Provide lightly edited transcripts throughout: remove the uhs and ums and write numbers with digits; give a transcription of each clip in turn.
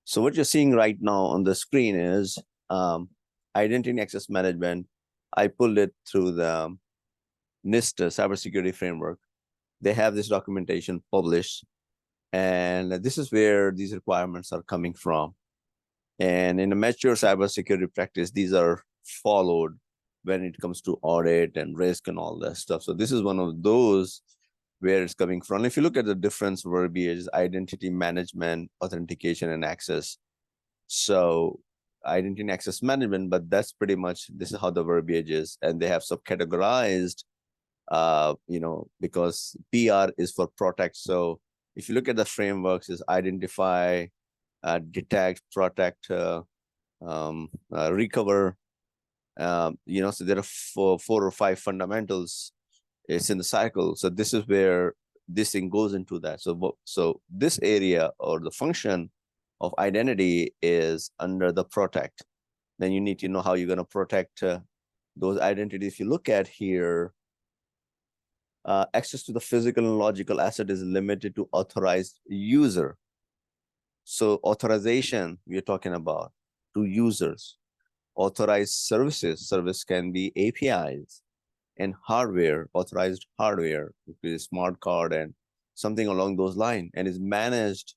So what you're seeing right now on the screen is identity access management. I pulled it through the NIST Cybersecurity framework. They have this documentation published, and this is where these requirements are coming from. And in a mature cybersecurity practice, these are followed when it comes to audit and risk and all that stuff. So this is one of those where it's coming from. If you look at the difference verbiage, identity management, authentication, and access. So identity and access management, but that's pretty much, this is how the verbiage is. And they have subcategorized, because PR is for protect. So if you look at the frameworks, is identify, detect, protect, recover. So there are four or five fundamentals. It's in the cycle. So this is where this thing goes into that. So this area or the function of identity is under the protect. Then you need to know how you're going to protect those identities. If you look at here, access to the physical and logical asset is limited to authorized user. So authorization, we're talking about to users. Authorized services, service can be APIs, and hardware, authorized hardware, which is smart card and something along those lines, and is managed,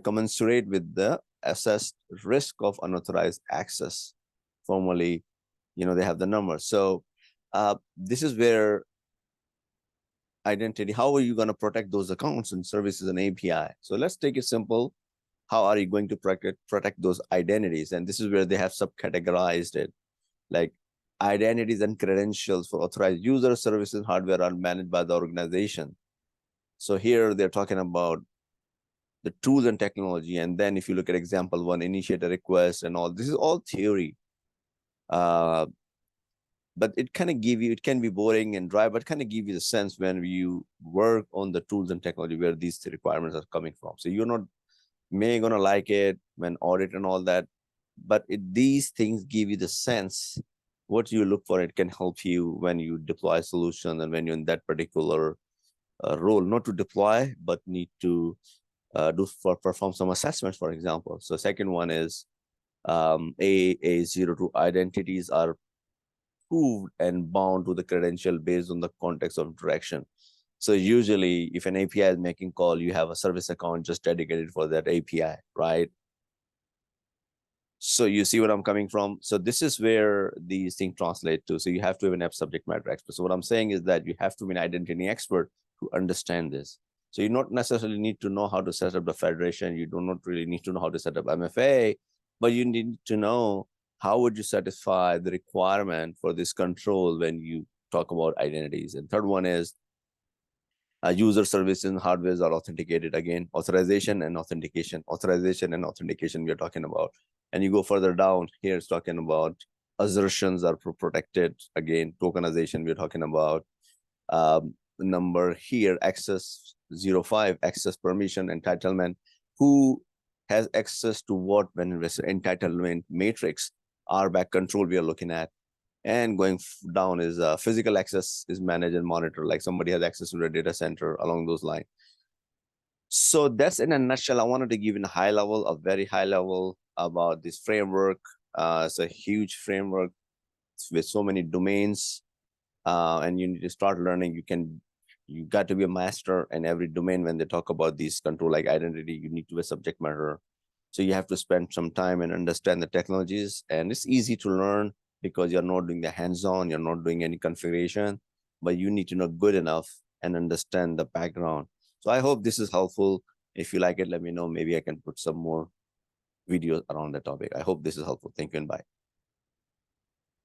commensurate with the assessed risk of unauthorized access. Formally, they have the number. So this is where identity, how are you going to protect those accounts and services and API? So let's take it simple. How are you going to protect those identities? And this is where they have subcategorized it. Like identities and credentials for authorized user services hardware are managed by the organization. So here they're talking about the tools and technology. And then if you look at example one, initiate a request and all, this is all theory. But it kind of it can be boring and dry, but kind of give you the sense when you work on the tools and technology where these requirements are coming from. So you're not gonna like it when audit and all that, but these things give you the sense what you look for. It can help you when you deploy a solution and when you're in that particular role, not to deploy, but need to perform some assessments, for example. So second one is A02 identities are proved and bound to the credential based on the context of direction. So usually if an API is making call, you have a service account just dedicated for that API, right? So you see what I'm coming from? So this is where these things translate to. So you have to have an subject matter expert. So what I'm saying is that you have to be an identity expert to understand this. So you don't necessarily need to know how to set up the federation. You do not really need to know how to set up MFA, but you need to know how would you satisfy the requirement for this control when you talk about identities. And third one is user services and hardwares are authenticated. Again, authorization and authentication we are talking about. And you go further down here, it's talking about assertions are protected. Again, tokenization we're talking about. Number here, access 05, access permission, entitlement. Who has access to what when entitlement matrix, RBAC control we are looking at. And going down is physical access is managed and monitored, like somebody has access to the data center along those lines. So that's in a nutshell. I wanted to give you a very high level about this framework. It's a huge framework with so many domains, and you need to start learning. You got to be a master in every domain. When they talk about these control like identity, you need to be a subject matter. So you have to spend some time and understand the technologies, and it's easy to learn because you're not doing the hands-on, you're not doing any configuration, but you need to know good enough and understand the background. So I hope this is helpful. If you like it, let me know. Maybe I can put some more videos around the topic. I hope this is helpful. Thank you and bye.